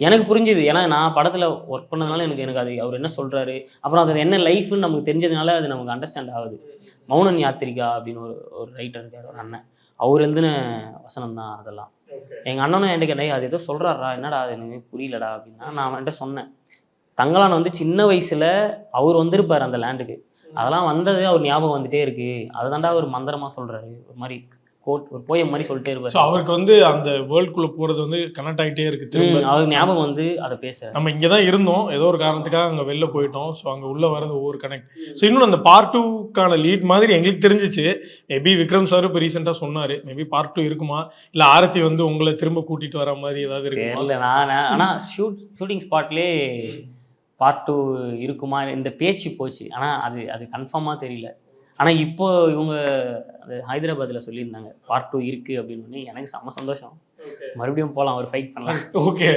எனக்கு புரிஞ்சுது. ஏன்னா நான் படத்துல ஒர்க் பண்ணதுனால எனக்கு எனக்கு அது அவர் என்ன சொல்றாரு, அப்புறம் அது என்ன லைஃப்ன்னு நமக்கு தெரிஞ்சதுனால அது நமக்கு அண்டர்ஸ்டாண்ட் ஆகுது. மௌனன் யாத்திரிகா அப்படின்னு ஒரு ஒரு ரைட்டர் இருக்காரு, ஒரு அண்ணன். அவர் எழுதின வசனம் தான் அதெல்லாம். எங்க அண்ணனும் என்கிட்ட கேட்டான், "ஏய் அது ஏதோ சொல்றாருடா, என்னடா அது எனக்கு புரியலடா" அப்படின்னா, நான் அவன்கிட்ட சொன்னேன். தங்கலான் வந்து சின்ன வயசுல அவர் வந்திருப்பாரு அந்த லேண்டுக்கு. அதெல்லாம் வந்தது அவர் ஞாபகம் வந்துட்டே இருக்கு. அததான்டா அவர் மந்திரமா சொல்றாரு. ஒரு மாரி கோட் ஒரு போயம் மாரி சொல்லிட்டே ஸோ இருப்பாரு. அவருக்கு வந்து அந்த வேர்ல்டுக்குள்ள போறது வந்து கனெக்ட் ஆகிட்டே இருக்கு திரும்ப. அவருக்கு ஞாபகம் வந்து அத பேசுறாரு. நம்ம இங்கே தான் இருந்தோம், ஏதோ ஒரு காரணத்துக்காக அங்கே வெளில போயிட்டோம். ஸோ அங்கே உள்ள வரது ஒவ்வொரு கனெக்ட். ஸோ இன்னொன்று அந்த பார்ட் 2க்கான லீட் மாதிரி எங்களுக்கு தெரிஞ்சிச்சு. மேபி விக்ரம் சார் இப்போ ரீசெண்டாக சொன்னார், மேபி பார்ட் 2 இருக்குமா, இல்லை ஆரத்தி வந்து உங்களை திரும்ப கூட்டிட்டு வர மாதிரி ஏதாவது இருக்குமா? தெரியல. நான் ஆனா ஷூட்டிங் ஸ்பாட்லயே பார்ட் 2 இருக்குமா? இந்த பேச்சு போச்சு. ஆனா அது அது கன்ஃபார்மா தெரியல. ஆனா இப்போ இவங்க அது ஹைதராபாத்ல சொல்லியிருந்தாங்க. பார்ட் 2 இருக்கு அப்படின்னு. எனக்கு செம்ம சந்தோஷம். மறுபடியும் போலாம், ஒரு ஃபைட் பண்ணலாம். ஓகே.